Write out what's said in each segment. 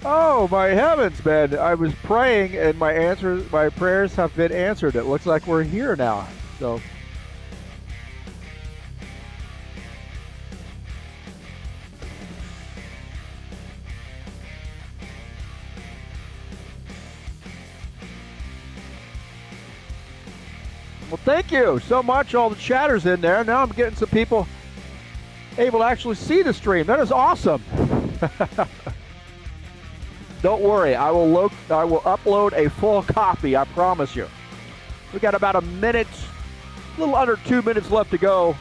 Oh my heavens, man! I was praying, and my prayers have been answered. It looks like we're here now. So, well, thank you so much. All the chatters in there. Now I'm getting some people able to actually see the stream. That is awesome. Don't worry, I will upload a full copy. I promise you. We got about a little under 2 minutes left to go.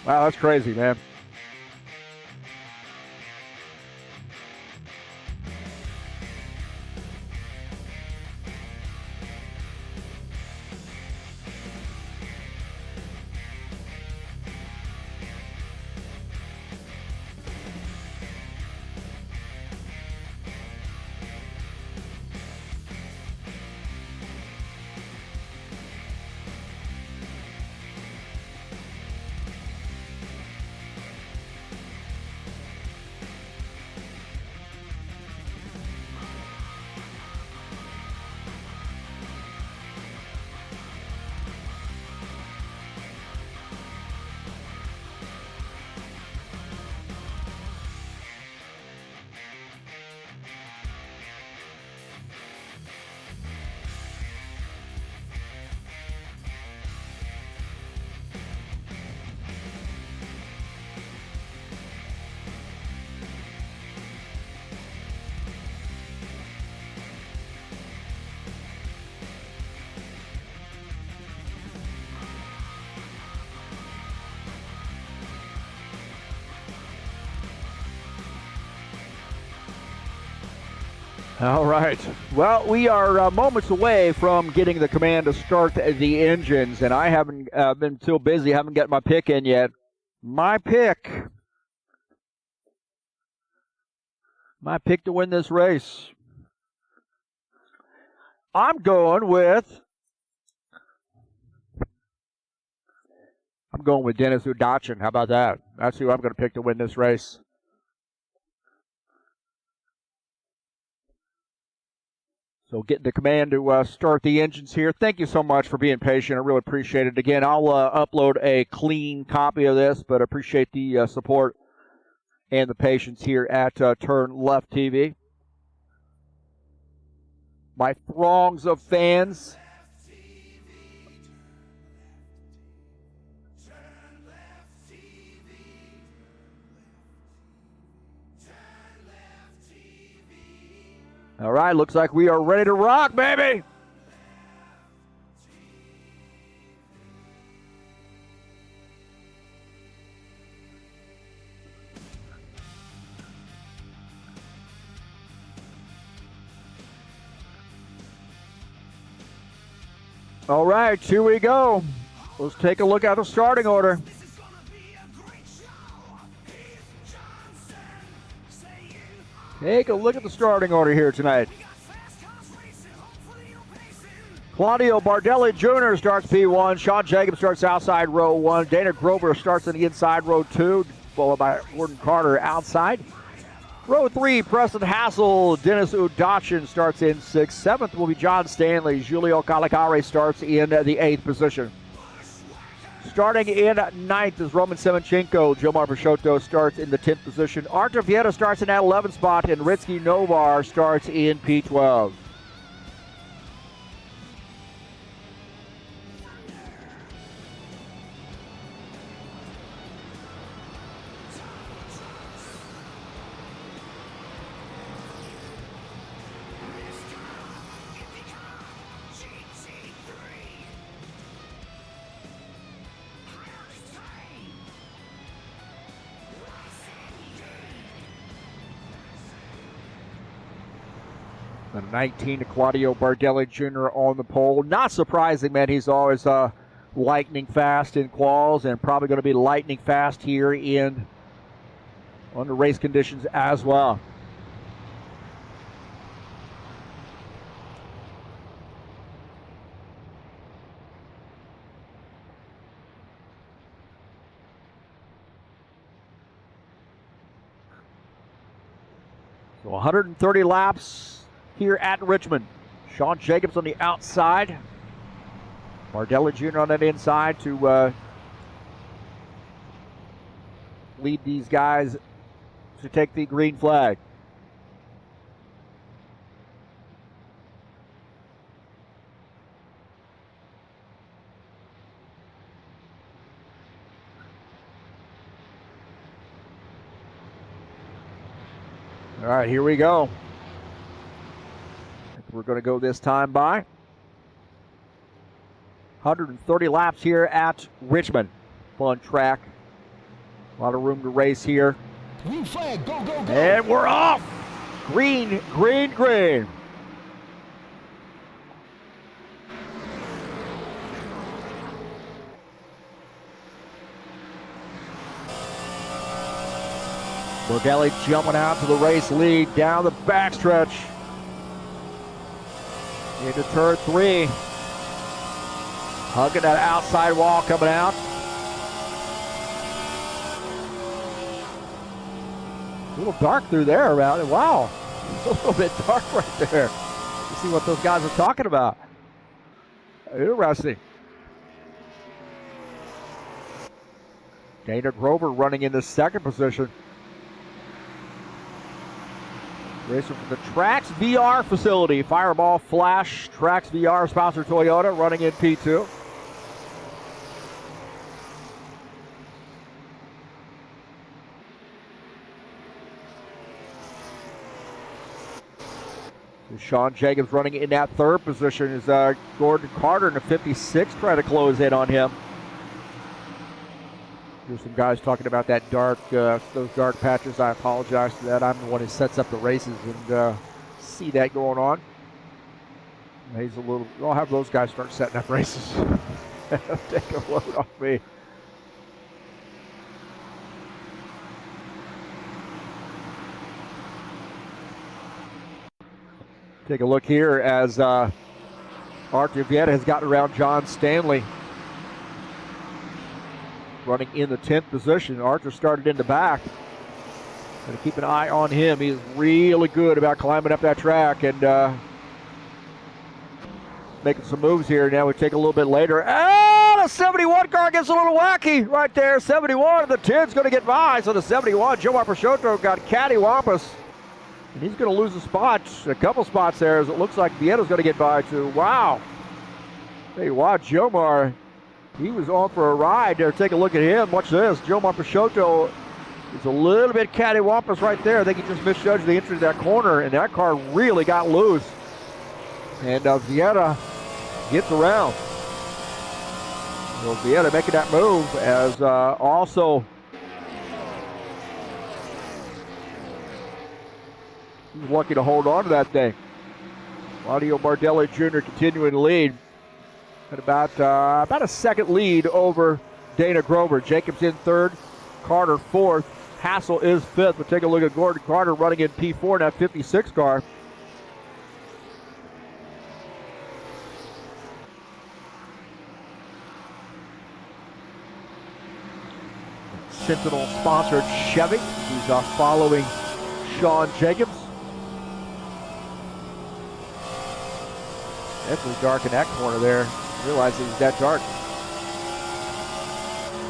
Wow, that's crazy, man. All right. Well, we are moments away from getting the command to start the engines, and I haven't been so busy, haven't got my pick in yet. My pick to win this race. I'm going with Dennis Udachin. How about that? That's who I'm going to pick to win this race. So getting the command to start the engines here. Thank you so much for being patient. I really appreciate it. Again, I'll upload a clean copy of this, but I appreciate the support and the patience here at TurnLeftTV. My throngs of fans. All right, looks like we are ready to rock, baby. All right, here we go. Let's take a look at the starting order. Take a look at the starting order here tonight. Claudio Bardelli Jr. starts P1. Sean Jacobs starts outside row 1. Dana Grover starts on the inside row 2, followed by Gordon Carter outside. Row 3, Preston Hassel, Dennis Udachin starts in 6th. 7th will be John Stanley. Julio Calicari starts in the 8th position. Starting in 9th is Roman Semenchenko. Jomar Peixoto starts in the 10th position. Artur Vieta starts in that 11th spot, and Ritsky Novar starts in P12. The 19 to Claudio Bardelli Jr. on the pole. Not surprising, man. He's always lightning fast in quals and probably going to be lightning fast here under race conditions as well. So 130 laps here at Richmond. Sean Jacobs on the outside. Bardelli Jr. on that inside to lead these guys to take the green flag. All right, here we go. We're going to go this time by 130 laps here at Richmond. Fun track. A lot of room to race here. Green flag, go, go, go. And we're off. Green, green, green. Bardelli jumping out to the race lead down the backstretch. Into turn 3. Hugging that outside wall coming out. A little dark through there around it. Wow. It's a little bit dark right there. Let's see what those guys are talking about. Interesting. Dana Grover running in the second position. Racing from the Trax VR facility. Fireball Flash Trax VR sponsor Toyota running in P2. So Sean Jacobs running in that third position is Gordon Carter in the 56 trying to close in on him. There's some guys talking about that dark, those dark patches. I apologize for that. I'm the one who sets up the races and see that going on. He's a little. I'll have those guys start setting up races. Take a load off me. Take a look here as Arthur Vieta has gotten around John Stanley. Running in the 10th position. Archer started in the back. Going to keep an eye on him. He's really good about climbing up that track and making some moves here. Now we take a little bit later. Oh, the 71 car gets a little wacky right there. 71, the 10's going to get by. So the 71, Joe Marpasciotto got cattywampus. And he's going to lose a spot, a couple spots there, as it looks like Vieta's going to get by too. Wow. Hey, wow, Jomar. He was on for a ride there. Take a look at him. Watch this. Joe Marpasciotto is a little bit cattywampus right there. I think he just misjudged the entry to that corner, and that car really got loose. And Vieta gets around. So Vieta making that move as also he's lucky to hold on to that thing. Claudio Bardelli Jr. continuing to lead. At about a second lead over Dana Grover. Jacobs in third, Carter fourth, Hassel is fifth. But take a look at Gordon Carter running in P4 in that 56 car. Sentinel sponsored Chevy. He's following Sean Jacobs. Definitely dark in that corner there. Realizing it's that dark.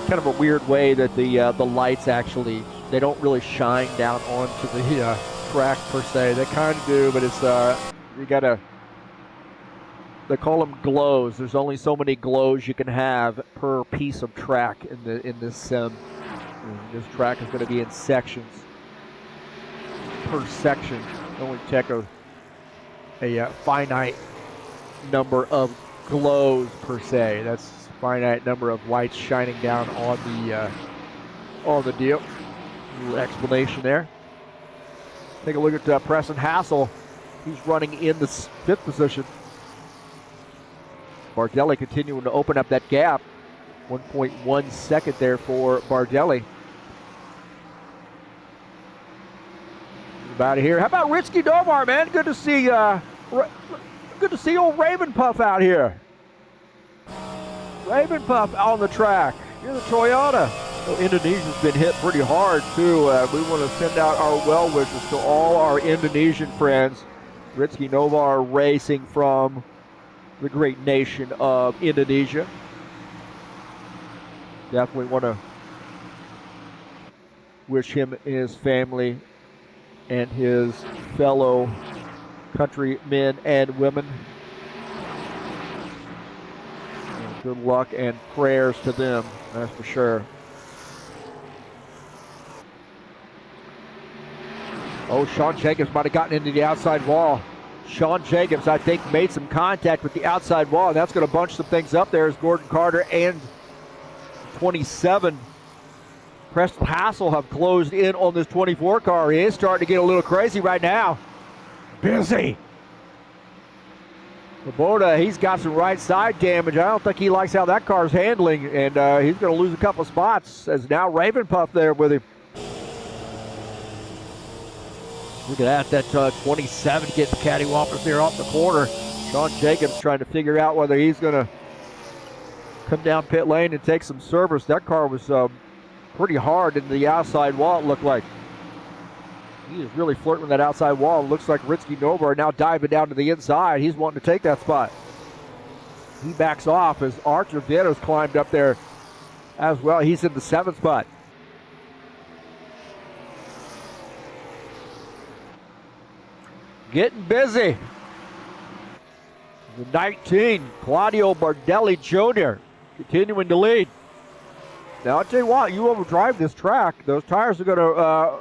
Kind of a weird way that the lights actually, they don't really shine down onto the track per se. They kind of do, but it's you gotta. They call them glows. There's only so many glows you can have per piece of track in this sim. And this track is going to be in sections. Per section, only take a finite number of glows per se. That's a finite number of lights shining down on the deal. A little explanation there. Take a look at Preston Hassel. He's running in the fifth position. Bardelli continuing to open up that gap. 1.1 second there for Bardelli. About here. How about Ritsky Domar, man? Good to see. Good to see old Raven Puff out here. Raven Puff on the track. Here's the Toyota. Well, Indonesia's been hit pretty hard, too. We want to send out our well wishes to all our Indonesian friends. Rizky Novar racing from the great nation of Indonesia. Definitely want to wish him and his family and his fellow countrymen and women good luck and prayers to them, that's for sure. Oh, Sean Jacobs might have gotten into the outside wall. Sean Jacobs, I think, made some contact with the outside wall, and that's going to bunch some things up there as Gordon Carter and 27 Preston Hassel have closed in on this 24 car. He is starting to get a little crazy right now. Busy. Laboda, he's got some right side damage. I don't think he likes how that car's handling, and he's going to lose a couple spots as now Raven Puff there with him. Look at that 27 getting cattywampus there off the corner. Sean Jacobs trying to figure out whether he's going to come down pit lane and take some service. That car was pretty hard into the outside wall, it looked like. He is really flirting with that outside wall. It looks like Rizky Novar now diving down to the inside. He's wanting to take that spot. He backs off as Archer Vito's climbed up there as well. He's in the 7th spot. Getting busy. The 19, Claudio Bardelli Jr. continuing to lead. Now, I'll tell you what, you overdrive this track, those tires are going to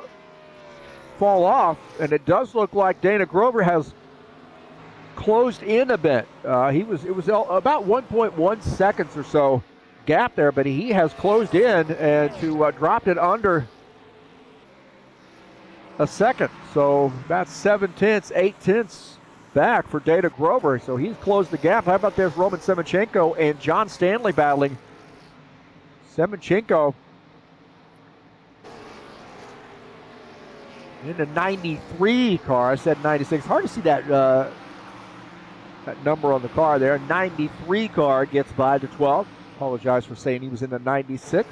fall off, and it does look like Dana Grover has closed in a bit. It was about 1.1 seconds or so gap there, but he has closed in and dropped it under a second. So about 7/10, 8/10 back for Dana Grover. So he's closed the gap. How about there's Roman Semchenko and John Stanley battling. Semchenko in the 93 car. I said 96. Hard to see that that number on the car there. 93 car gets by the 12. Apologize for saying he was in the 96.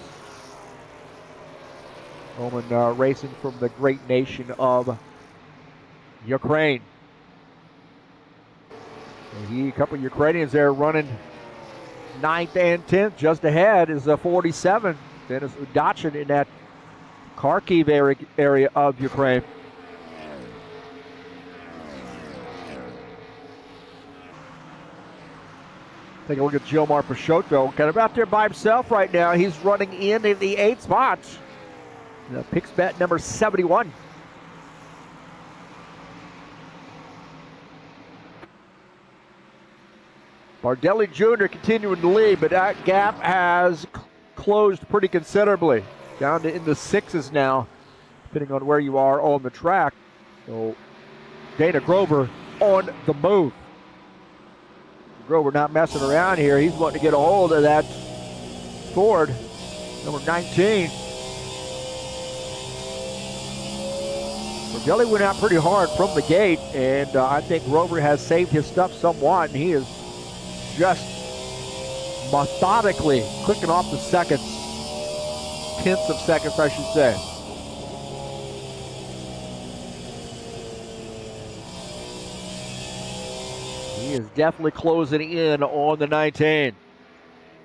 Roman racing from the great nation of Ukraine. A couple of Ukrainians there running 9th and 10th. Just ahead is 47. Then is Udachin in that Kharkiv area of Ukraine. Take a look at Gilmar Peixoto. Kind of out there by himself right now. He's running in the 8th spot. The picks bet number 71. Bardelli Jr. continuing to lead, but that gap has closed pretty considerably. Down to in the 6s now, depending on where you are on the track. So Dana Grover on the move. Grover not messing around here. He's wanting to get a hold of that Ford, number 19. Bardelli went out pretty hard from the gate, and I think Grover has saved his stuff somewhat, and he is just methodically clicking off the seconds, 10ths of seconds, I should say. He is definitely closing in on the 19.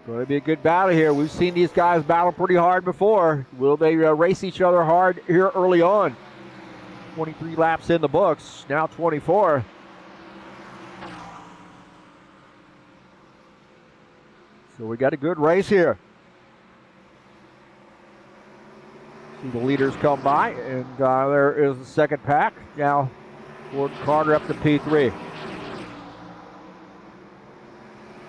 Going to be a good battle here. We've seen these guys battle pretty hard before. Will they race each other hard here early on? 23 laps in the books, now 24. So we got a good race here. See the leaders come by, and there is the second pack. Now Gordon Carter up to P3.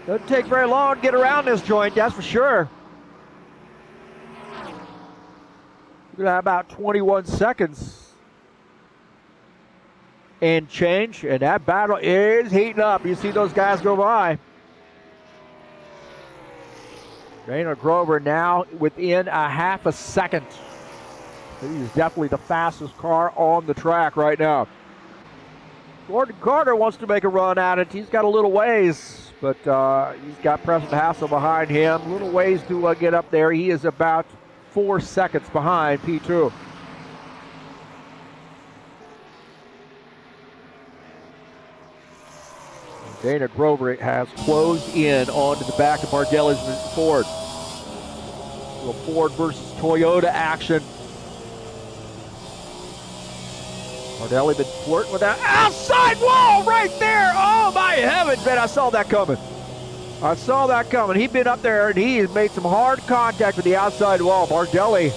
Doesn't take very long to get around this joint, that's for sure. We're gonna have about 21 seconds and change, and that battle is heating up. You see those guys go by. Dana Grover now within a half a second. He's definitely the fastest car on the track right now. Gordon Carter wants to make a run at it. He's got a little ways, but he's got Preston Hassel behind him. Little ways to get up there. He is about 4 seconds behind P2. Dana Grover has closed in onto the back of Bardelli's Ford. A little Ford versus Toyota action. Bardelli been flirting with that outside wall right there. Oh my heavens, man, I saw that coming. I saw that coming. He'd been up there and he has made some hard contact with the outside wall. Bardelli,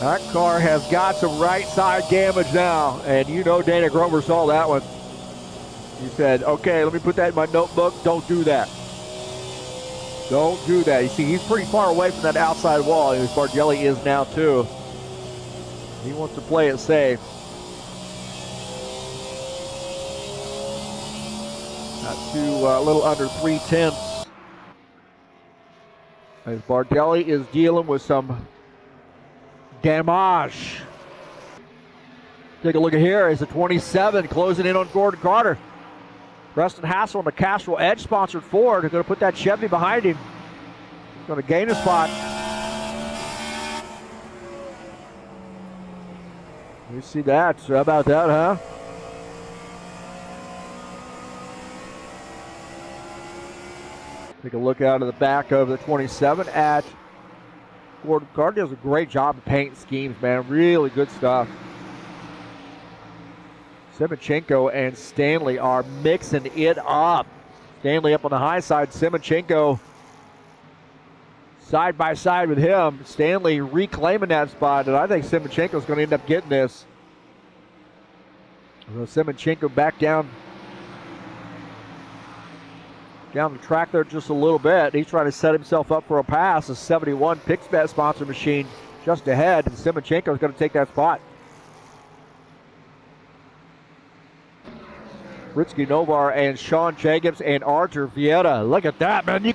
that car has got some right side damage now. And you know Dana Grover saw that one. He said, okay, let me put that in my notebook. Don't do that. Don't do that. You see, he's pretty far away from that outside wall, as Bardelli is now too. He wants to play it safe. Not too, a little under 3/10. As Bardelli is dealing with some damage. Take a look at here. It's a 27 closing in on Gordon Carter. Preston Hassel on the Castrol Edge sponsored Ford. They're going to put that Chevy behind him. He's going to gain a spot. You see that? So how about that, huh? Take a look out of the back of the 27 at Gordon Carter. Does a great job of paint schemes, man. Really good stuff. Simchenko and Stanley are mixing it up. Stanley up on the high side. Simchenko side by side with him. Stanley reclaiming that spot, and I think Simchenko's going to end up getting this. So Simchenko back down the track there just a little bit. He's trying to set himself up for a pass. A 71 PixBet sponsor machine just ahead, and Simchenko's going to take that spot. Ritsky Novar and Sean Jacobs and Artur Vieta. Look at that, man. You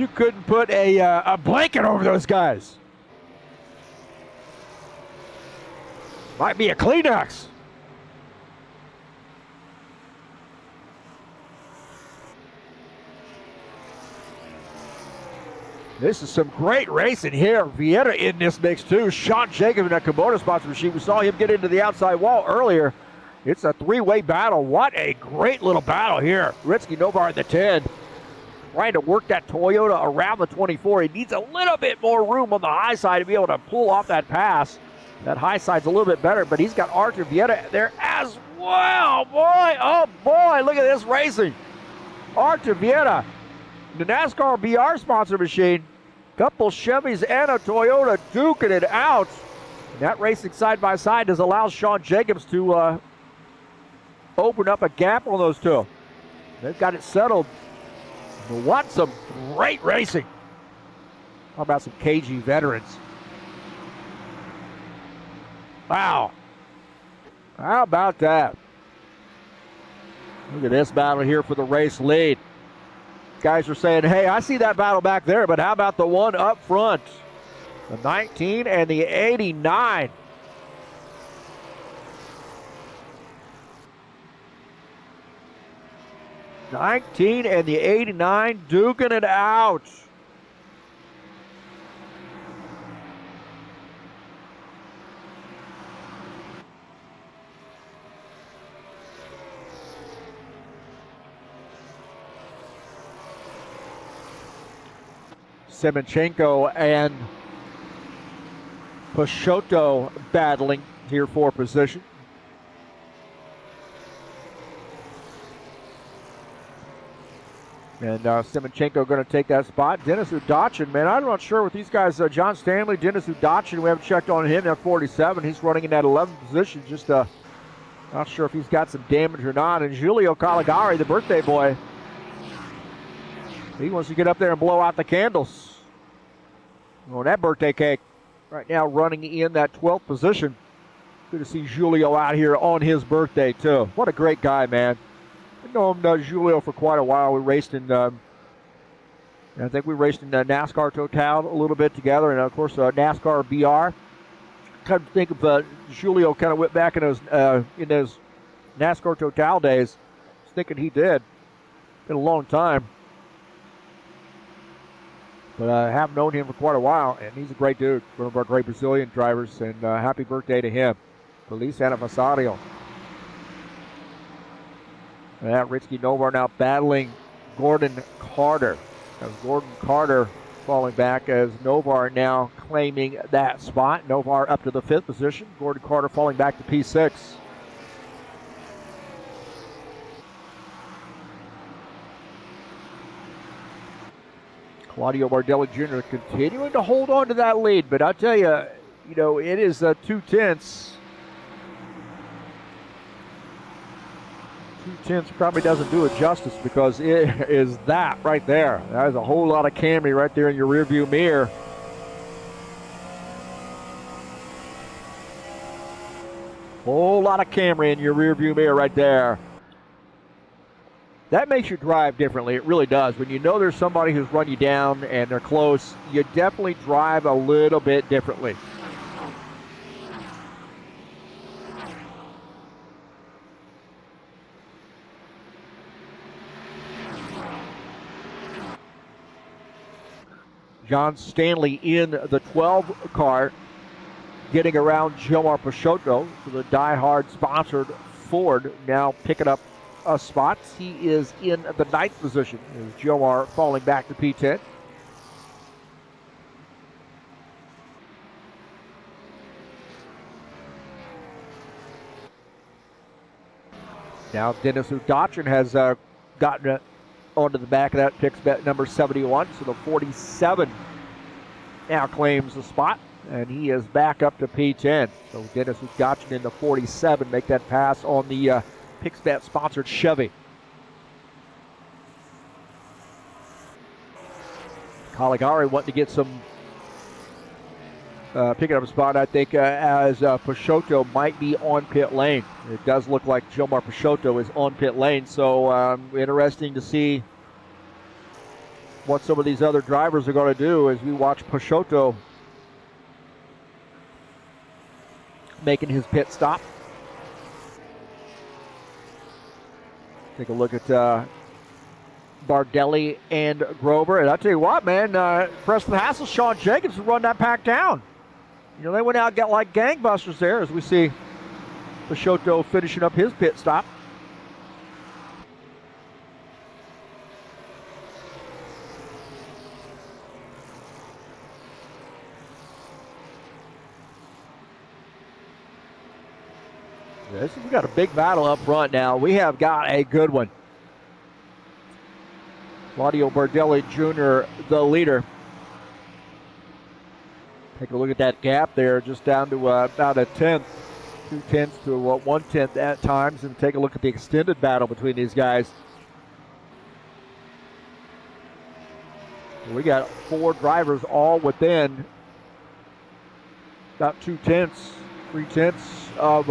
couldn't put a blanket over those guys. Might be a Kleenex. This is some great racing here. Vieta in this mix too. Sean Jacobs in that Kubota sponsor machine. We saw him get into the outside wall earlier. It's a three-way battle. What a great little battle here. Ritsky Novar at the 10. Trying to work that Toyota around the 24. He needs a little bit more room on the high side to be able to pull off that pass. That high side's a little bit better, but he's got Artur Vieta there as well. Boy, oh boy, look at this racing. Artur Vieta, the NASCAR BR sponsor machine. Couple Chevys and a Toyota duking it out. And that racing side by side has allowed Sean Jacobs to open up a gap on those two. They've got it settled. What some great racing. How about some KG veterans? Wow. How about that? Look at this battle here for the race lead. Guys are saying, hey, I see that battle back there, but how about the one up front? The 19 and the 89. '19 and the 89 duking it out. Simchenko and Pashotto battling here for position. And Simchenko going to take that spot. Dennis Udachin, man, I'm not sure with these guys. John Stanley, Dennis Udachin, we haven't checked on him at 47. He's running in that 11th position. Just not sure if he's got some damage or not. And Giulio Caligari, the birthday boy, he wants to get up there and blow out the candles on that birthday cake. Right now running in that 12th position. Good to see Giulio out here on his birthday, too. What a great guy, man. I've known Giulio for quite a while. We raced in, I think we raced in NASCAR Total a little bit together, and of course NASCAR BR. Kind of think of Giulio kind of went back in those NASCAR Total days. I was thinking he did. Been a long time. But I have known him for quite a while, and he's a great dude. One of our great Brazilian drivers, and happy birthday to him. Feliz aniversario. And that Richie Novar now battling Gordon Carter. As Gordon Carter falling back as Novar now claiming that spot. Novar up to the 5th position. Gordon Carter falling back to P6. Claudio Bardelli Jr. continuing to hold on to that lead, but I'll tell you, it is 2/10. 2/10 probably doesn't do it justice because it is that right there. That is a whole lot of Camry right there in your rearview mirror. Whole lot of Camry in your rearview mirror right there. That makes you drive differently. It really does. When you know there's somebody who's run you down and they're close, you definitely drive a little bit differently. John Stanley in the 12 car, getting around Jomar Peixoto. So the die-hard sponsored Ford now picking up a spot. He is in the 9th position as Jomar falling back to P10. Now Dennis Udachin has gotten onto the back of that picks bet number 71. So the 47 now claims the spot, and he is back up to P10. So Dennis Udachin in the 47 make that pass on the PixBet sponsored Chevy. Caligari wanting to get some picking up a spot, I think, as Peixoto might be on pit lane. It does look like Jomar Peixoto is on pit lane, so interesting to see what some of these other drivers are going to do as we watch Peixoto making his pit stop. Take a look at Bardelli and Grover. And I'll tell you what, man, Preston Hassel, Sean Jacobs run that pack down. They went out and got like gangbusters there as we see Peixoto finishing up his pit stop. We've got a big battle up front now. We have got a good one. Claudio Bardelli Jr., the leader. Take a look at that gap there, just down to about a 10th, 2/10 to 1/10 at times. And take a look at the extended battle between these guys. We got 4 drivers all within about 2/10, 3/10 of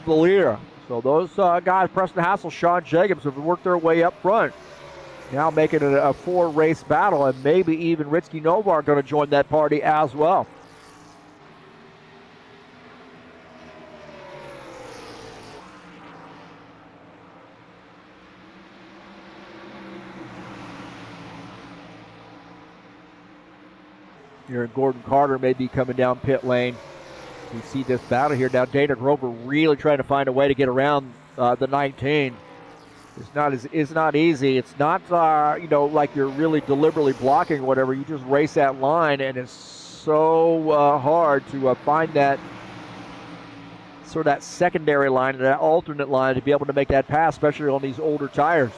the leader. So those guys, Preston Hassel, Sean Jacobs, have worked their way up front. Now making it a 4-race battle, and maybe even Richie Novar going to join that party as well. Here, Gordon Carter may be coming down pit lane. We see this battle here. Now Dana Grover really trying to find a way to get around the 19. It's not easy. It's not like you're really deliberately blocking or whatever. You just race that line, and it's so hard to find that sort of that secondary line, that alternate line to be able to make that pass, especially on these older tires.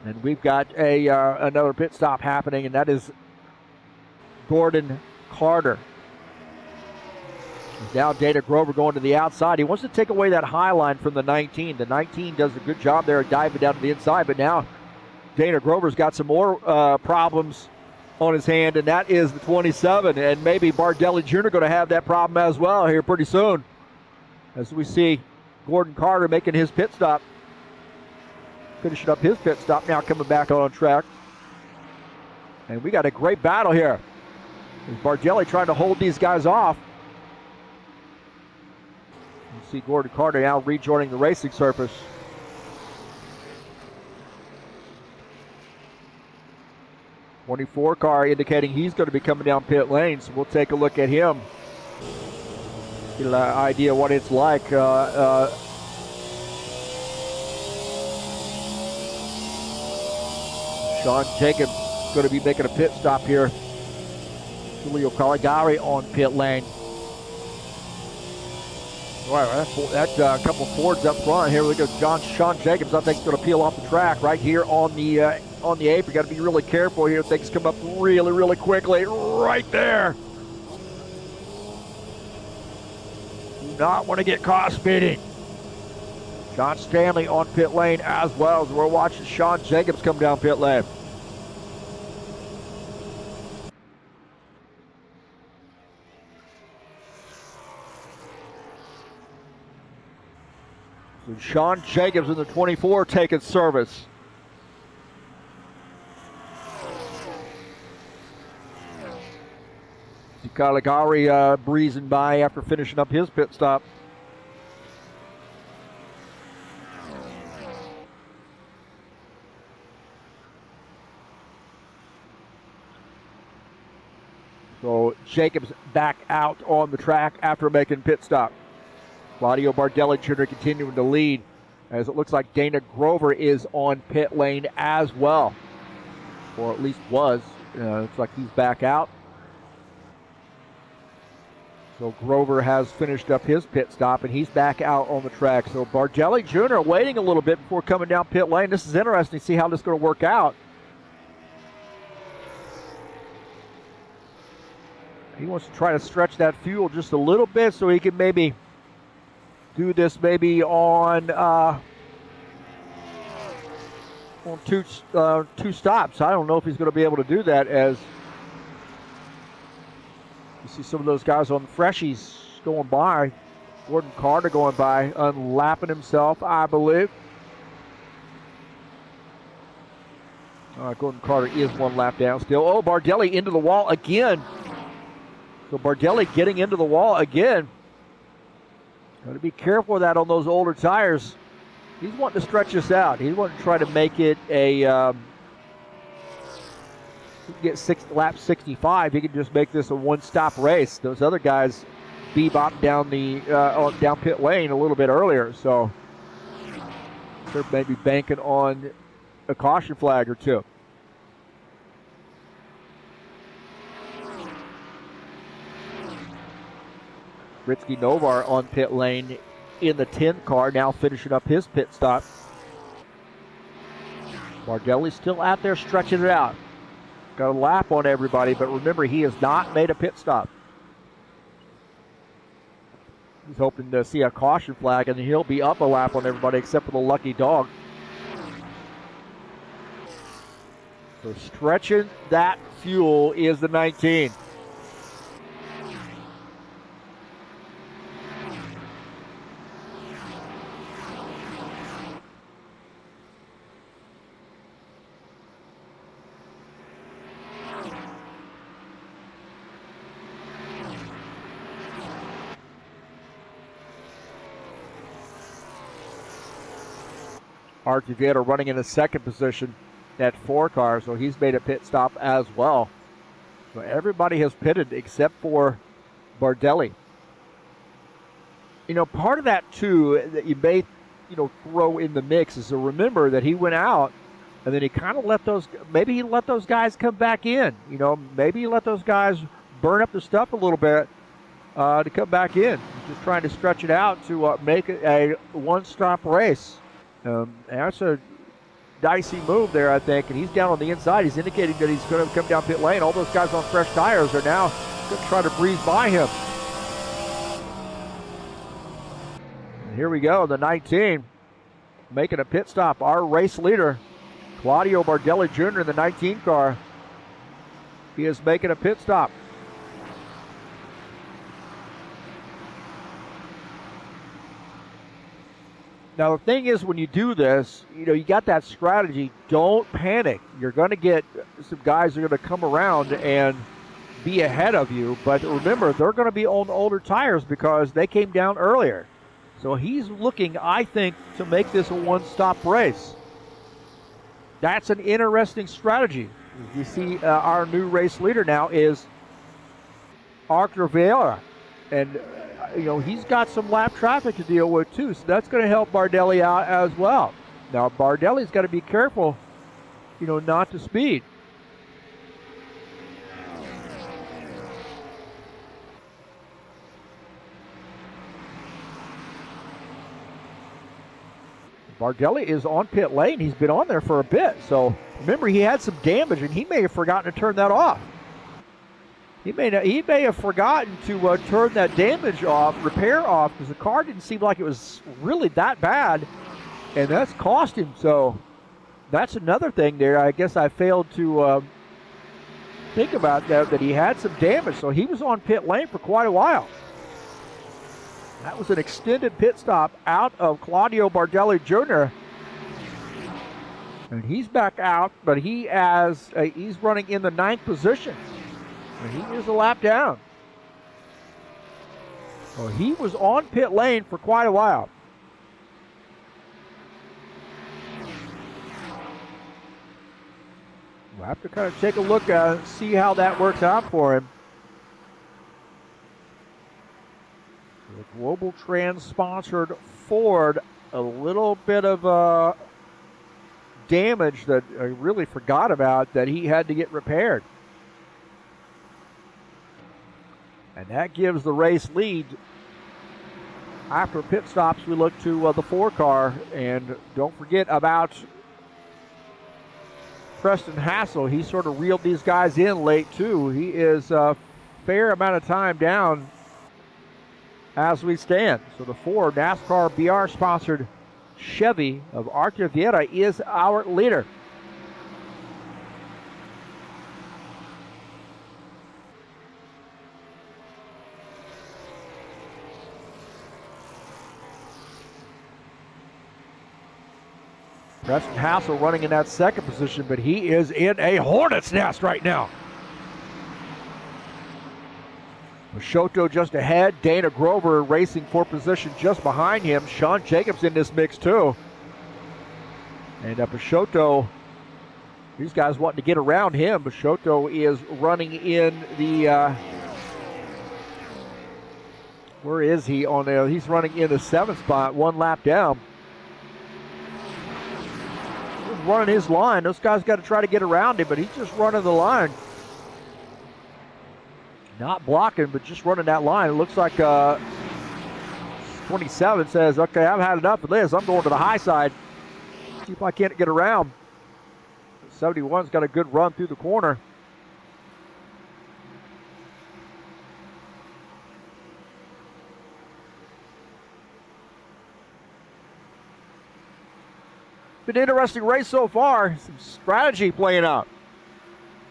And we've got another pit stop happening, and that is Gordon Carter. Now Dana Grover going to the outside. He wants to take away that high line from the 19. The 19 does a good job there diving down to the inside, but now Dana Grover's got some more problems on his hand, and that is the 27. And maybe Bardelli Jr. going to have that problem as well here pretty soon. As we see Gordon Carter making his pit stop. Finishing up his pit stop, now coming back on track. And we got a great battle here. Bardelli trying to hold these guys off. You see Gordon Carter now rejoining the racing surface. 24 car indicating he's going to be coming down pit lane, so we'll take a look at him. Get an idea what it's like. Sean Jacobs going to be making a pit stop here. Julio Caligari on pit lane. All right, that couple Fords up front. Here we go. Sean Jacobs, I think, is going to peel off the track right here on the apron. Got to be really careful here. Things come up really, really quickly. Right there. Do not want to get caught speeding. John Stanley on pit lane as well as we're watching Sean Jacobs come down pit lane. So Sean Jacobs in the 24 taking service. Caligari breezing by after finishing up his pit stop. So Jacobs back out on the track after making pit stop. Claudio Bardelli Jr. continuing to lead as it looks like Dana Grover is on pit lane as well. Or at least was. Looks like he's back out. So Grover has finished up his pit stop and he's back out on the track. So Bardelli Jr. waiting a little bit before coming down pit lane. This is interesting to see how this is going to work out. He wants to try to stretch that fuel just a little bit so he can maybe do this maybe on two stops. I don't know if he's going to be able to do that, as you see some of those guys on the freshies going by. Gordon Carter going by, unlapping himself, I believe. Gordon Carter is one lap down still. Oh, Bardelli into the wall again. So Bardelli getting into the wall again. Got to be careful with that on those older tires. He's wanting to stretch this out. He's wanting to try to make it a get lap 65. He can just make this a one-stop race. Those other guys bebop down the down pit lane a little bit earlier, so they're maybe banking on a caution flag or two. Ritsky Novar on pit lane in the 10 car, now finishing up his pit stop. Bardelli still out there stretching it out. Got a lap on everybody, but remember, he has not made a pit stop. He's hoping to see a caution flag, and he'll be up a lap on everybody except for the lucky dog. So stretching that fuel is the 19. Archie Vieira running in the second position at 4 car, so he's made a pit stop as well. So everybody has pitted except for Bardelli. You know, part of that too that you may, throw in the mix is to remember that he went out and then he kind of let those, maybe he let those guys come back in. Maybe he let those guys burn up the stuff a little bit to come back in. Just trying to stretch it out to make it a one-stop race. That's a dicey move there, I think, and he's down on the inside. He's indicating that he's going to come down pit lane. All those guys on fresh tires are now going to try to breeze by him. And here we go, the 19 making a pit stop. Our race leader, Claudio Bardelli Jr. in the 19 car. He is making a pit stop. Now, the thing is, when you do this, you got that strategy. Don't panic. You're going to get some guys that are going to come around and be ahead of you. But remember, they're going to be on older tires because they came down earlier. So he's looking, I think, to make this a one-stop race. That's an interesting strategy. You see our new race leader now is Arthur Vieira. And, he's got some lap traffic to deal with too. So that's going to help Bardelli out as well. Now, Bardelli's got to be careful, not to speed. Bardelli is on pit lane. He's been on there for a bit. So remember, he had some damage, and he may have forgotten to turn that off. He may have forgotten to turn that damage off, repair off, because the car didn't seem like it was really that bad, and that's cost him. So that's another thing there. I guess I failed to think about that he had some damage. So he was on pit lane for quite a while. That was an extended pit stop out of Claudio Bardelli Jr. And he's back out, but he's running in the 9th position. And he is a lap down. Well, he was on pit lane for quite a while. We'll have to kind of take a look at it, see how that works out for him. The Global Trans-sponsored Ford, a little bit of damage that I really forgot about that he had to get repaired. And that gives the race lead. After pit stops, we look to the 4 car. And don't forget about Preston Hassel. He sort of reeled these guys in late, too. He is a fair amount of time down as we stand. So the 4 NASCAR BR-sponsored Chevy of Arthur Vieira is our leader. Preston Hassel running in that 2nd position, but he is in a hornet's nest right now. Peixoto just ahead. Dana Grover racing for position just behind him. Sean Jacobs in this mix too. And Peixoto, these guys wanting to get around him. Peixoto is running in the, where is he on there? He's running in the 7th spot, 1 lap down. He's running his line. Those guys got to try to get around him, but he's just running the line. Not blocking, but just running that line. It looks like 27 says, okay, I've had enough of this. I'm going to the high side. See if I can't get around. 71's got a good run through the corner. Been an interesting race so far. Some strategy playing out.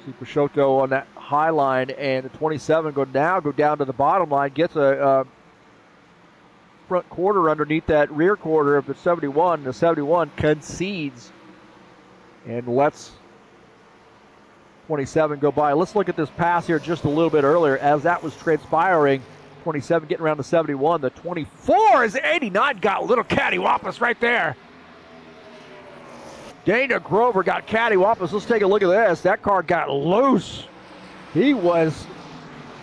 See Peixoto on that high line, and the 27 go down to the bottom line, gets a front quarter underneath that rear quarter of the 71. The 71 concedes and lets 27 go by. Let's look at this pass here just a little bit earlier as that was transpiring. 27 getting around the 71. The 24 is 89. Got a little cattywampus right there. Dana Grover got cattywampus. Let's take a look at this. That car got loose. He was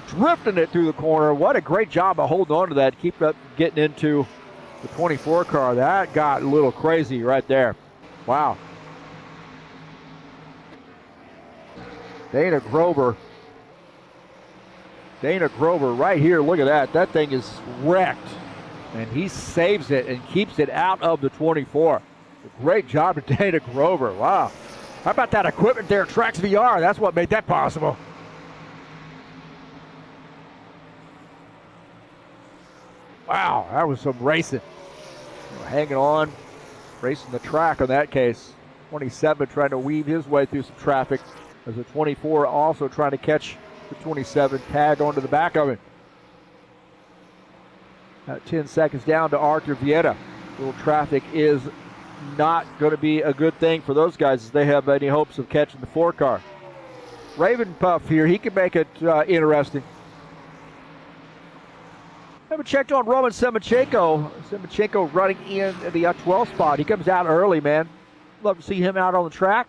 drifting it through the corner. What a great job of holding on to that. Keep up getting into the 24 car. That got a little crazy right there. Wow. Dana Grover right here. Look at that. That thing is wrecked. And he saves it and keeps it out of the 24. Great job of Dana Grover. Wow. How about that equipment there, Trax VR? That's what made that possible. Wow, that was some racing. Hanging on, racing the track in that case. 27 trying to weave his way through some traffic as the 24 also trying to catch the 27, tag onto the back of it. 10 seconds down to Arthur Vieira. Little traffic is not going to be a good thing for those guys as they have any hopes of catching the 4 car. Raven Puff here, he can make it interesting. Haven't checked on Roman Semachenko. Semachenko running in the 12th spot. He comes out early, man. Love to see him out on the track.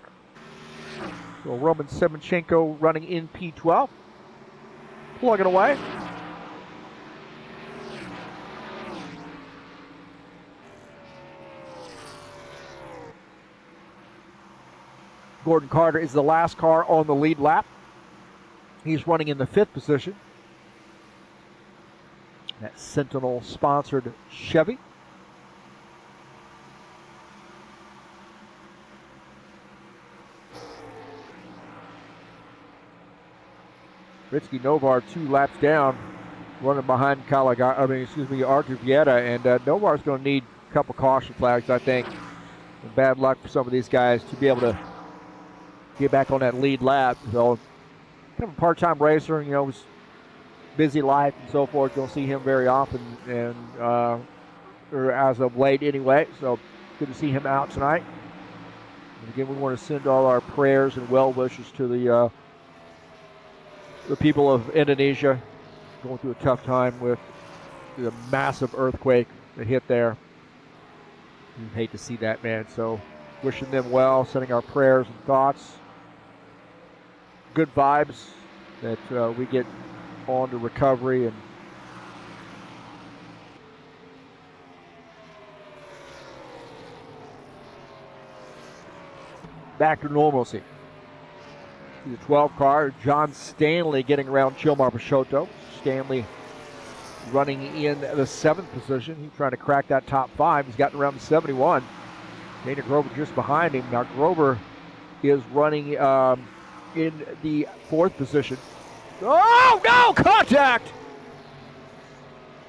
So Roman Semenchenko running in P12. Plugging away. Gordon Carter is the last car on the lead lap. He's running in the 5th position. That Sentinel-sponsored Chevy. Ritsky Novar 2 laps down, running behind Artur Vieta, and Novar's going to need a couple caution flags, I think. And bad luck for some of these guys to be able to get back on that lead lap. So, kind of a part-time racer, was busy life and so forth. Don't see him very often, and or as of late anyway. So, good to see him out tonight. And again, we want to send all our prayers and well wishes to the people of Indonesia, going through a tough time with the massive earthquake that hit there. You hate to see that, man. So wishing them well, sending our prayers and thoughts. Good vibes that we get on to recovery and back to normalcy. The 12 car, John Stanley getting around Chilmar Peixoto. Stanley running in the 7th position. He's trying to crack that top 5. He's gotten around the 71. Dana Grover just behind him. Now Grover is running in the 4th position. Oh, no! Contact!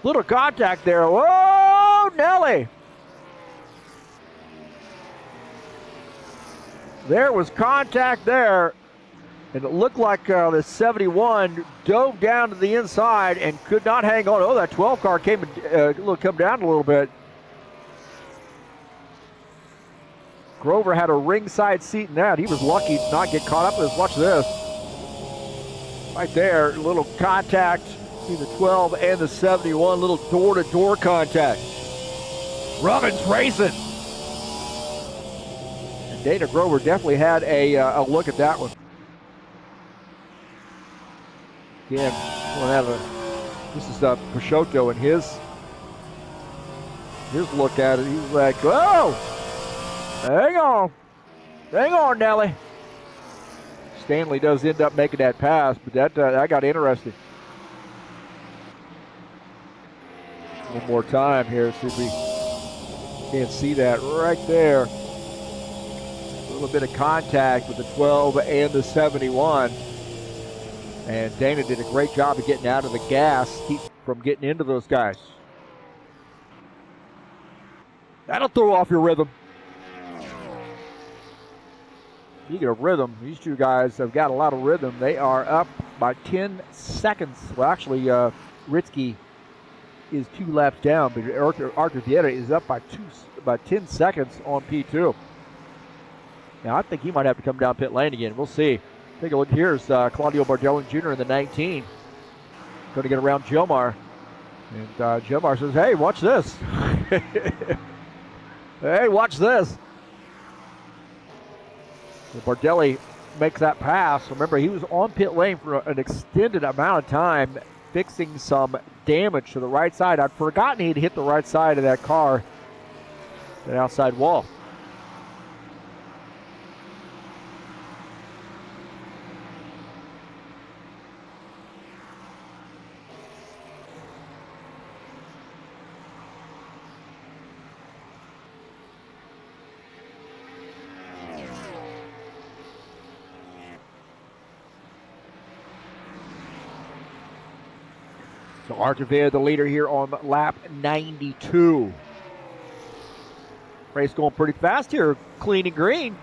Little contact there. Whoa, Nelly! There was contact there. And it looked like the 71 dove down to the inside and could not hang on. Oh, that 12 car came come down a little bit. Grover had a ringside seat in that. He was lucky to not get caught up in this. Watch this. Right there, a little contact between the 12 and the 71. Little door-to-door contact. Robbins racing. And Dana Grover definitely had a look at that one. Again, this is Peixoto and his look at it. He's like, "Whoa, hang on, Nelly." Stanley does end up making that pass, but that got interesting. One more time here, see if we can't see that right there. A little bit of contact with the 12 and the 71. And Dana did a great job of getting out of the gas, keep from getting into those guys. That'll throw off your rhythm. Speaking of rhythm, these two guys have got a lot of rhythm. They are up by 10 seconds. Well, actually, Ritsky is 2 laps down, but Artur Vieta is up by 10 seconds on P2. Now, I think he might have to come down pit lane again. We'll see. Take a look. Here's Claudio Bardelli Jr. in the 19. Going to get around Gilmar. And Gilmar says, "Hey, watch this." Hey, watch this. So Bardelli makes that pass. Remember, he was on pit lane for an extended amount of time, fixing some damage to the right side. I'd forgotten he'd hit the right side of that car, that outside wall. So Artur Vieta, the leader here on lap 92. Race going pretty fast here, clean and green.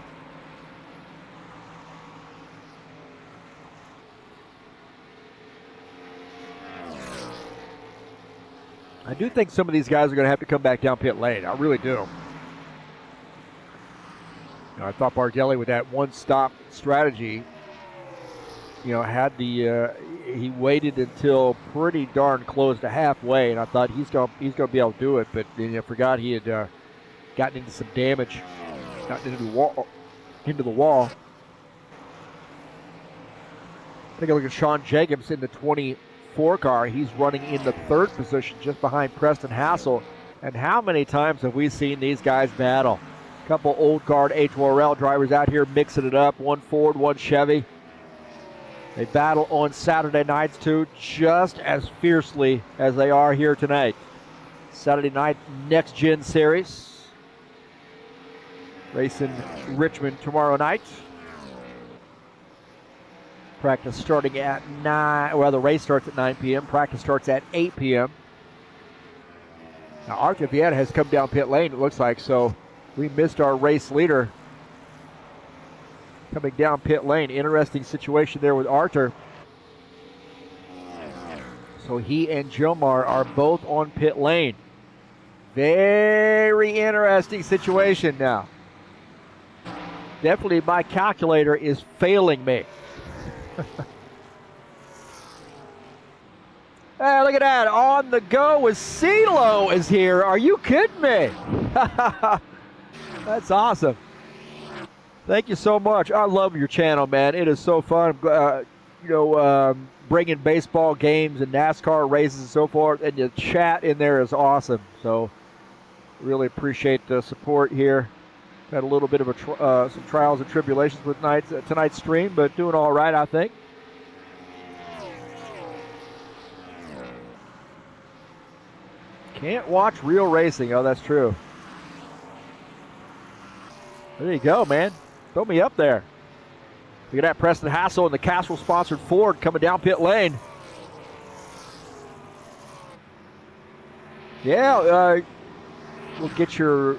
I do think some of these guys are going to have to come back down pit lane. I really do. I thought Bardelli with that one-stop strategy, had he waited until pretty darn close to halfway, and I thought he's going to be able to do it, but then I forgot he had gotten into some damage, gotten into the wall. Take a look at Sean Jacobs in the 24 car. He's running in the 3rd position just behind Preston Hassel. And how many times have we seen these guys battle? A couple old guard HORL drivers out here mixing it up. One Ford, one Chevy. They battle on Saturday nights too, just as fiercely as they are here tonight. Saturday night Next Gen Series. Racing Richmond tomorrow night. Practice starting at 9, well, the race starts at 9 p.m. Practice starts at 8 p.m. Now, Arthur Vieta has come down pit lane, it looks like, so we missed our race leader coming down pit lane. Interesting situation there with Arthur. So he and Jomar are both on pit lane. Very interesting situation now. Definitely my calculator is failing me. Hey, look at that. On the go with CeeLo is here. Are you kidding me? That's awesome. Thank you so much. I love your channel, man. It is so fun. Bringing baseball games and NASCAR races and so forth, and the chat in there is awesome. So really appreciate the support here. Had a little bit of some trials and tribulations with tonight's stream, but doing all right, I think. Can't watch real racing. Oh, that's true. There you go, man. Throw me up there. Look at that, Preston Hassel and the Castrol-sponsored Ford coming down pit lane. Yeah, we'll get your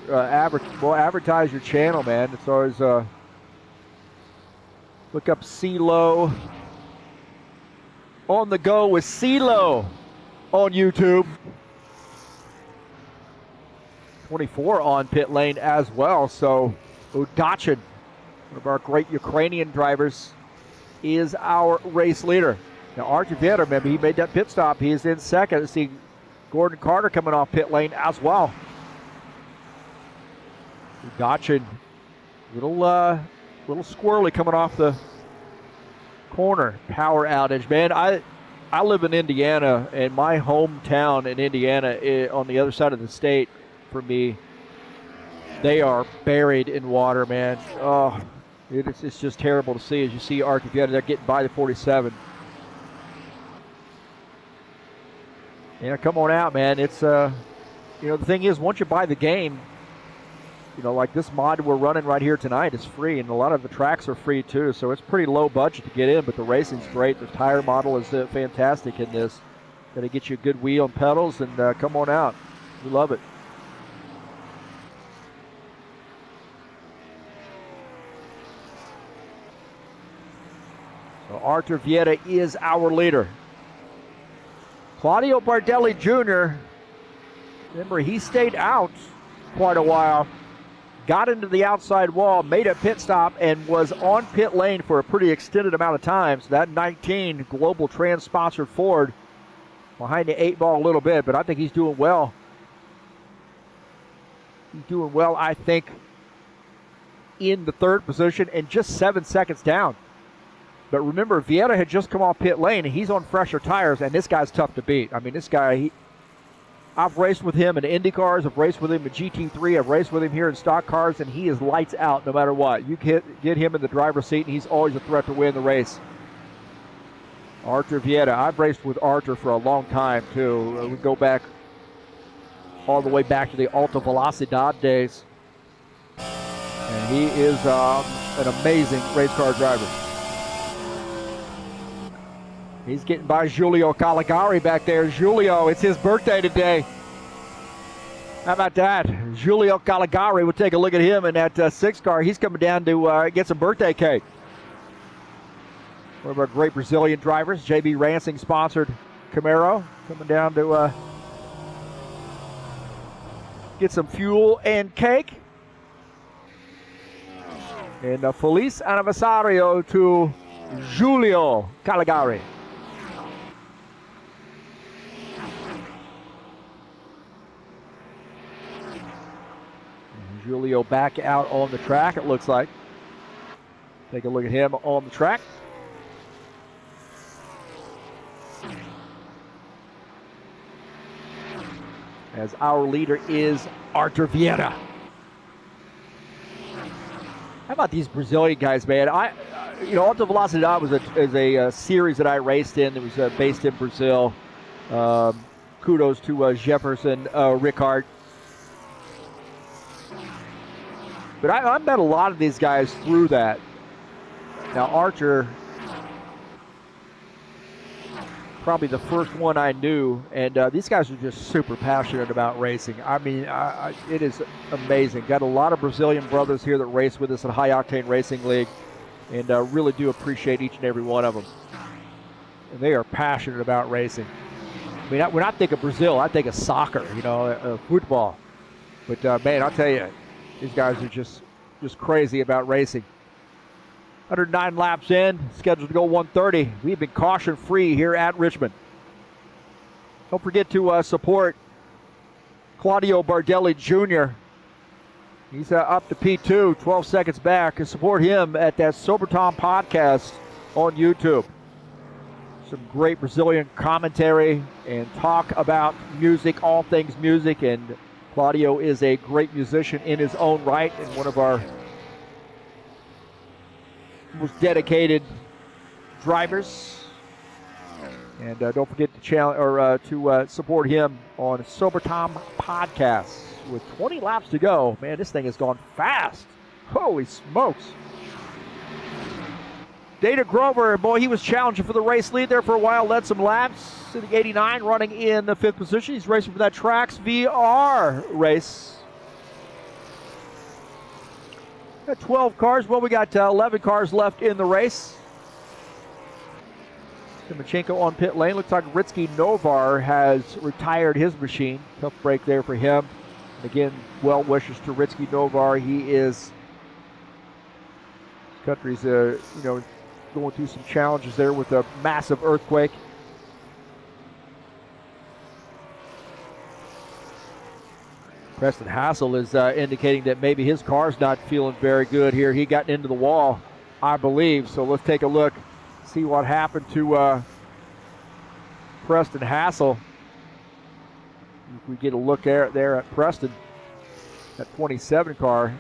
we'll advertise your channel, man. It's always look up CeeLo. On the go with CeeLo on YouTube. 24 on pit lane as well. So Udachin, one of our great Ukrainian drivers, is our race leader. Now Archie Vieta, remember, he made that pit stop. He is in 2nd. See Gordon Carter coming off pit lane as well. Udachin, little squirrely coming off the corner. Power outage, man. I live in Indiana, and my hometown in Indiana on the other side of the state, for me, they are buried in water, man. Oh, it's just terrible to see as you see Archie Vieta there getting by the 47. Yeah, come on out, man. It's the thing is, once you buy the game, like this mod we're running right here tonight is free, and a lot of the tracks are free too, so it's pretty low budget to get in, but the racing's great. The tire model is fantastic in this. Going to get you a good wheel and pedals, and come on out. We love it. So Arthur Vieta is our leader. Claudio Bardelli Jr., remember, he stayed out quite a while, got into the outside wall, made a pit stop, and was on pit lane for a pretty extended amount of time. So that 19 Global Trans-sponsored Ford behind the 8 ball a little bit, but I think he's doing well. He's doing well, I think, in the 3rd position and just 7 seconds down. But remember, Vieta had just come off pit lane, and he's on fresher tires, and this guy's tough to beat. I mean, this guy, I've raced with him in Indy cars, I've raced with him in GT3, I've raced with him here in stock cars, and he is lights out no matter what. You get him in the driver's seat, and he's always a threat to win the race. Arthur Vieta, I've raced with Arthur for a long time, too. We go back all the way back to the Alta Velocidad days. And he is an amazing race car driver. He's getting by Giulio Caligari back there. Giulio, it's his birthday today. How about that? Giulio Caligari, we'll take a look at him in that 6 car. He's coming down to get some birthday cake. One of our great Brazilian drivers, JB Rancing sponsored Camaro, coming down to get some fuel and cake. And a Feliz Aniversario to Giulio Caligari. Giulio back out on the track, it looks like. Take a look at him on the track. As our leader is Artur Vieira. How about these Brazilian guys, man? Alta Velocidade is a series that I raced in. It was based in Brazil. Kudos to Jefferson Rickard. But I met a lot of these guys through that. Now Archer, probably the first one I knew, and these guys are just super passionate about racing. I mean, it is amazing. Got a lot of Brazilian brothers here that race with us at High Octane Racing League, and really do appreciate each and every one of them. And they are passionate about racing. I mean, when I think of Brazil, I think of soccer, football. But man, I'll tell you, these guys are just crazy about racing. 109 laps in, scheduled to go 130. We've been caution-free here at Richmond. Don't forget to support Claudio Bardelli Jr. He's up to P2, 12 seconds back. And support him at that Sober Tom podcast on YouTube. Some great Brazilian commentary and talk about music, all things music. And Claudio is a great musician in his own right and one of our most dedicated drivers. And don't forget to support him on Sober Tom Podcasts. With 20 laps to go, man, this thing has gone fast. Holy smokes. Dana Grover, boy, he was challenging for the race lead there for a while, led some laps. Sitting 89, running in the 5th position. He's racing for that Trax VR race. Got 12 cars. Well, we got 11 cars left in the race. Timachenko on pit lane. Looks like Ritsky Novar has retired his machine. Tough break there for him. And again, well wishes to Ritsky Novar. He is, country's, going through some challenges there with a massive earthquake. Preston Hassel is indicating that maybe his car's not feeling very good here. He got into the wall, I believe. So let's take a look, see what happened to Preston Hassel. If we get a look there at Preston, that 27 car.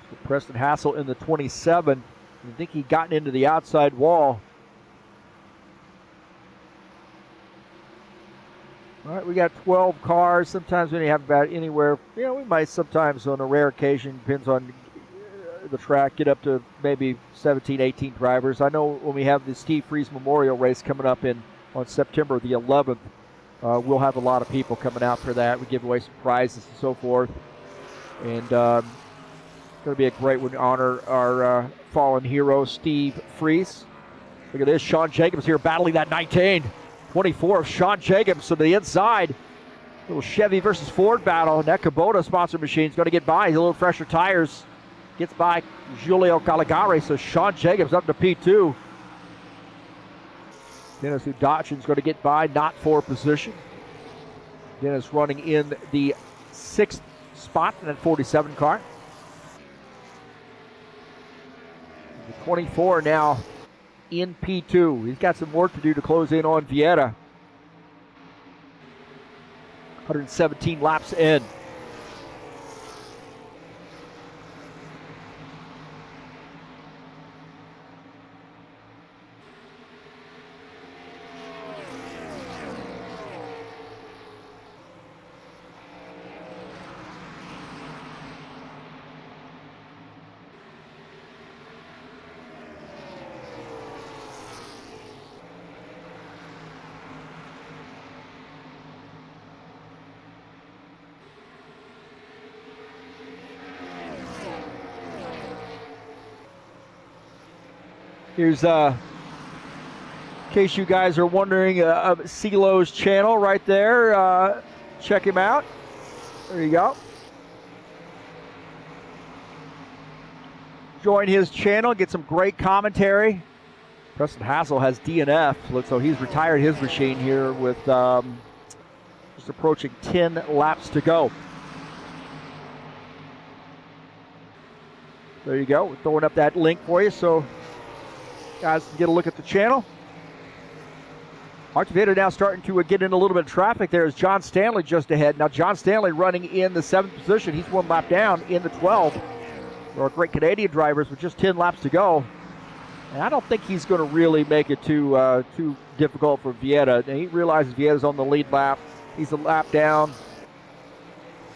So Preston Hassel in the 27. I think he gotten into the outside wall. All right, we got 12 cars. Sometimes when you have about anywhere, we might sometimes on a rare occasion, depends on the track, get up to maybe 17, 18 drivers. I know when we have the Steve Freeze Memorial Race coming up on September the 11th, we'll have a lot of people coming out for that. We give away some prizes and so forth. And it's going to be a great one to honor our fallen hero, Steve Freeze. Look at this, Sean Jacobs here battling that 19. 24 of Sean Jacobs to the inside. Little Chevy versus Ford battle. And that Kubota sponsor machine is going to get by. He's a little fresher tires. Gets by Julio Caligari. So Sean Jacobs up to P2. Dennis Udachin is going to get by, not for position. Dennis running in the 6th spot in that 47 car. The 24 now in P2. He's got some work to do to close in on Vieira. 117 laps in. Here's, in case you guys are wondering, CeeLo's channel right there. Check him out. There you go. Join his channel, get some great commentary. Preston Hassel has DNF, so he's retired his machine here with just approaching 10 laps to go. There you go. We're throwing up that link for you so guys can get a look at the channel. Archiveta now starting to get in a little bit of traffic. There's John Stanley just ahead. Now John Stanley running in the 7th position. He's 1 lap down in the 12th. There are great Canadian drivers with just 10 laps to go. And I don't think he's going to really make it too difficult for Vieta. And he realizes Vieta's on the lead lap. He's a lap down.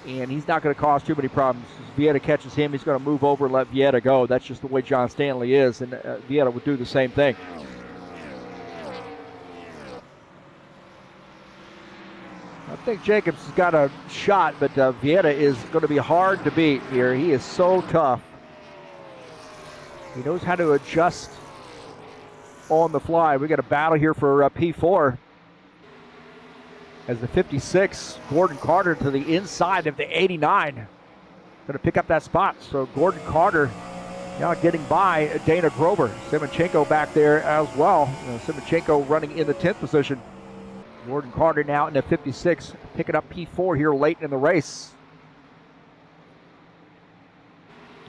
And he's not going to cause too many problems. If Vieta catches him, he's going to move over and let Vieta go. That's just the way John Stanley is. And Vieta would do the same thing. I think Jacobs has got a shot, but Vieta is going to be hard to beat here. He is so tough. He knows how to adjust on the fly. We got a battle here for P4 as the 56, Gordon Carter to the inside of the 89. Going to pick up that spot. So Gordon Carter now getting by Dana Grover. Simchenko back there as well. Simchenko running in the 10th position. Gordon Carter now in the 56, picking up P4 here late in the race.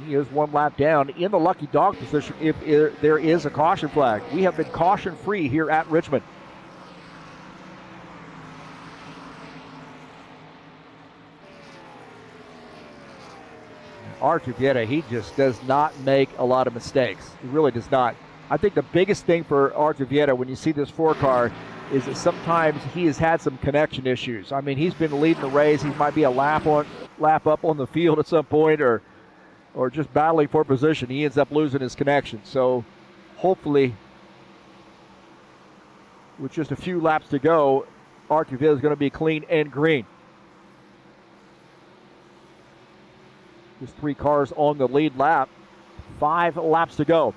He is 1 lap down in the lucky dog position if there is a caution flag. We have been caution free here at Richmond. Artur Vieta, he just does not make a lot of mistakes. He really does not. I think the biggest thing for Artur Vieta when you see this 4 car is that sometimes he has had some connection issues. I mean, he's been leading the race. He might be a lap up on the field at some point or just battling for position. He ends up losing his connection. So hopefully, with just a few laps to go, Artur Vieta is going to be clean and green. Just 3 cars on the lead lap. 5 laps to go.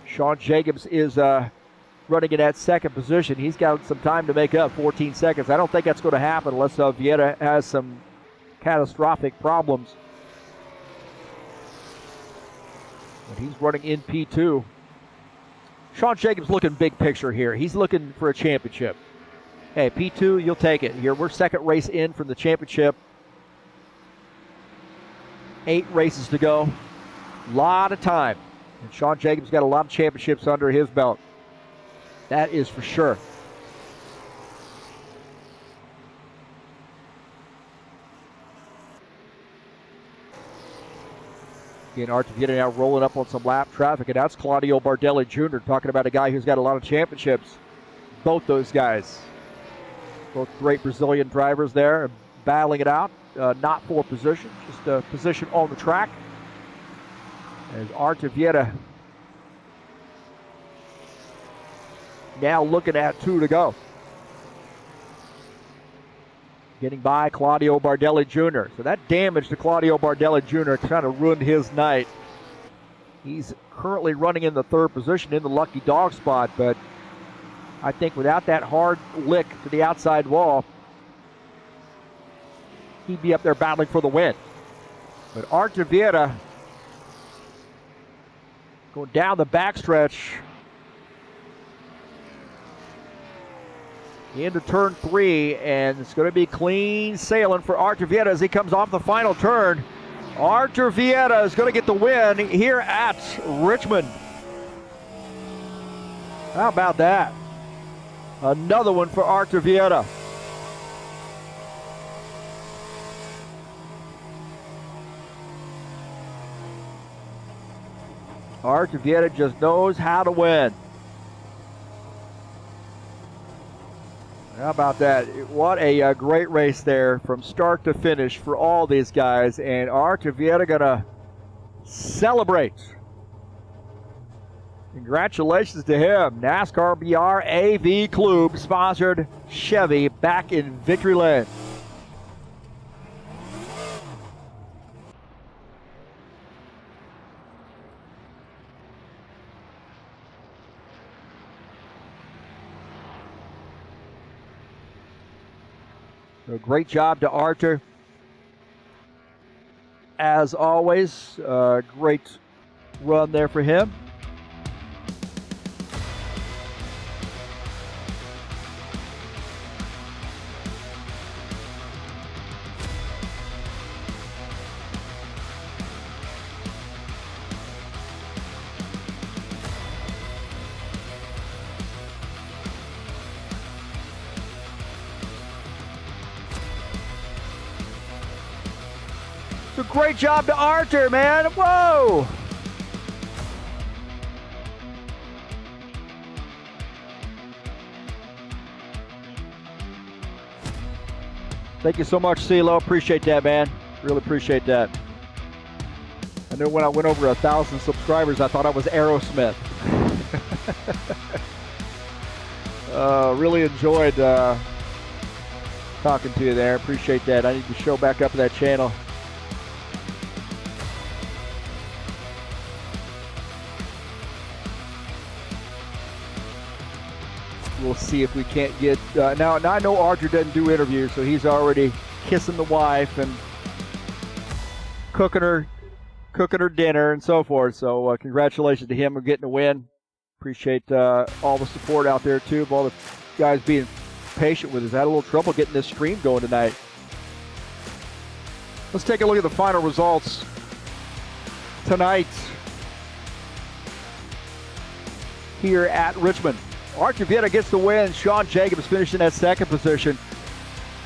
Sean Jacobs is running in that 2nd position. He's got some time to make up, 14 seconds. I don't think that's going to happen unless Vieta has some catastrophic problems. But he's running in P2. Sean Jacobs looking big picture here. He's looking for a championship. Hey, P2, you'll take it here. We're 2nd race in from the championship. 8 races to go. A lot of time. And Sean Jacobs got a lot of championships under his belt. That is for sure. Again, Artur Vieta now rolling up on some lap traffic, and that's Claudio Bardelli Jr. talking about a guy who's got a lot of championships. Both those guys. Both great Brazilian drivers there, battling it out. Not for position, just a position on the track. As Artur Vieta now looking at 2 to go. Getting by Claudio Bardelli Jr. So that damage to Claudio Bardelli Jr. kind of ruined his night. He's currently running in the 3rd position in the lucky dog spot, but I think without that hard lick to the outside wall, he'd be up there battling for the win. But Artur Vieta going down the backstretch into turn 3, and it's going to be clean sailing for Artur Vieta as he comes off the final turn. Artur Vieta is going to get the win here at Richmond. How about that? Another one for Artur Vieta. Artur Vieta just knows how to win. How about that? What a great race there from start to finish for all these guys. And Artur Vieta gonna celebrate. Congratulations to him. NASCAR BR AV Club sponsored Chevy back in victory lane. So great job to Artur. As always, great run there for him. So great job to Arthur, man. Whoa. Thank you so much, CeeLo. Appreciate that, man. Really appreciate that. I know when I went over 1,000 subscribers, I thought I was Aerosmith. Really enjoyed talking to you there. Appreciate that. I need to show back up that channel. We'll see if we can't get now I know Archer doesn't do interviews, so he's already kissing the wife and cooking her dinner and so forth. So congratulations to him on getting a win. Appreciate all the support out there too, of all the guys being patient with us. I had a little trouble getting this stream going tonight. Let's take a look at the final results tonight here at Richmond. Archer Vieta gets the win. Sean Jacobs finishing at second position.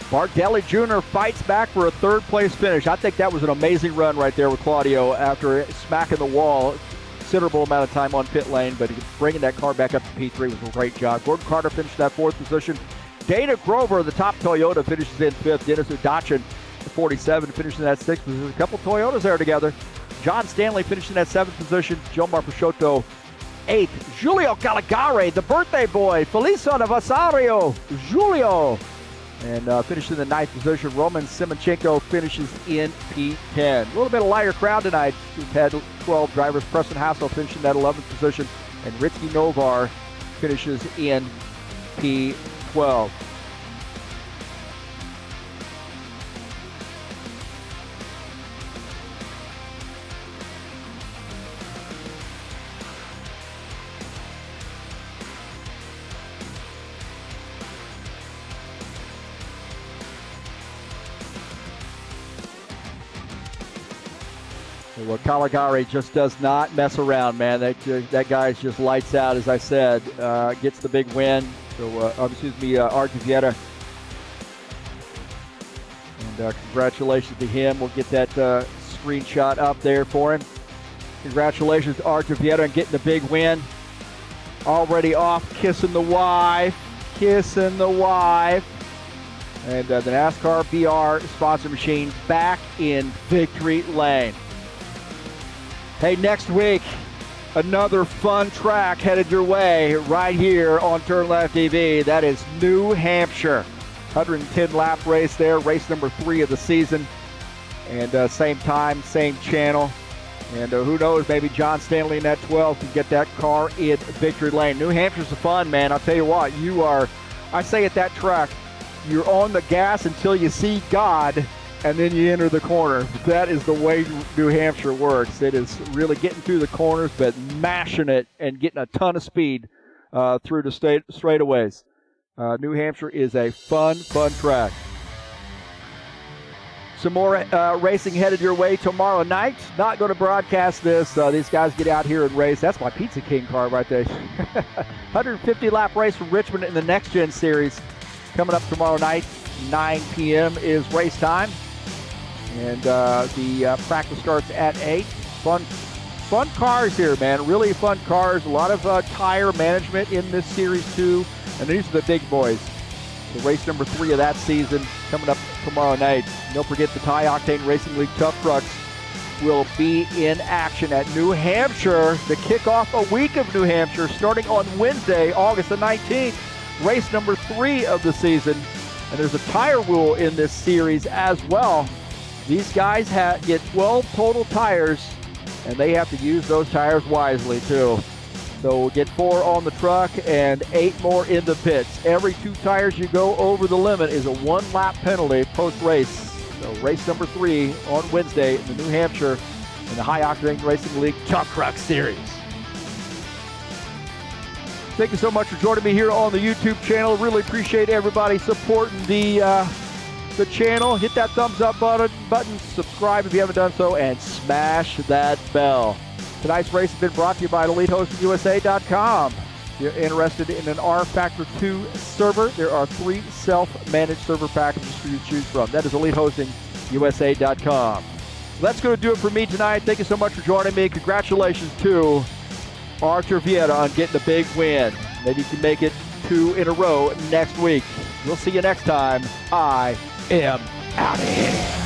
Bardelli Jr. fights back for a third place finish. I think that was an amazing run right there with Claudio after smacking the wall. Considerable amount of time on pit lane, but bringing that car back up to P3 was a great job. Gordon Carter finished that fourth position. Dana Grover, the top Toyota, finishes in fifth. Dennis Udachin, the 47, finishing that sixth position. A couple Toyotas there together. John Stanley finishing that seventh position. Jomar Peixoto, eighth. Julio Caligari, the birthday boy. Feliz Aniversario, Julio. And finishing in the ninth position. Roman Simonchenko finishes in P10. A little bit of lighter crowd tonight. We've had 12 drivers. Preston Hassel finishing that 11th position. And Ritsky Novar finishes in P12. Well, Caligari just does not mess around, man. That guy's just lights out, as I said. Gets the big win. So, excuse me, Archer Vieta. And congratulations to him. We'll get that screenshot up there for him. Congratulations to Archer Vieta on getting the big win. Already off kissing the wife. Kissing the wife. And the NASCAR BR sponsor machine back in victory lane. Hey, next week, another fun track headed your way right here on TurnLeftTV. That is New Hampshire. 110-lap race there, race number 3 of the season. And same time, same channel. And who knows, maybe John Stanley in that 12 can get that car in victory lane. New Hampshire's a fun, man. I'll tell you what, I say at that track, you're on the gas until you see God, and then you enter the corner. That is the way New Hampshire works. It is really getting through the corners, but mashing it and getting a ton of speed through the straightaways. New Hampshire is a fun track. Some more racing headed your way tomorrow night. Not going to broadcast this. These guys get out here and race. That's my Pizza King car right there. 150-lap race from Richmond in the Next Gen Series. Coming up tomorrow night, 9 p.m. is race time. And the practice starts at 8. Fun cars here, man. Really fun cars. A lot of tire management in this series, too. And these are the big boys. So race number 3 of that season coming up tomorrow night. And don't forget the Thai Octane Racing League Tough Trucks will be in action at New Hampshire to kick off a week of New Hampshire starting on Wednesday, August the 19th. Race number 3 of the season. And there's a tire rule in this series as well. These guys get 12 total tires, and they have to use those tires wisely, too. So we'll get 4 on the truck and 8 more in the pits. Every 2 tires you go over the limit is a 1-lap penalty post-race. So race number 3 on Wednesday in the New Hampshire in the High Octane Racing League Tough Truck Series. Thank you so much for joining me here on the YouTube channel. Really appreciate everybody supporting the channel. Hit that thumbs up button, subscribe if you haven't done so, and smash that bell. Tonight's race has been brought to you by EliteHostingUSA.com. If you're interested in an rFactor 2 server, there are 3 self-managed server packages for you to choose from. That is EliteHostingUSA.com. That's going to do it for me tonight. Thank you so much for joining me. Congratulations to Archer Vieta on getting the big win. Maybe you can make it 2 in a row next week. We'll see you next time. I am out of here.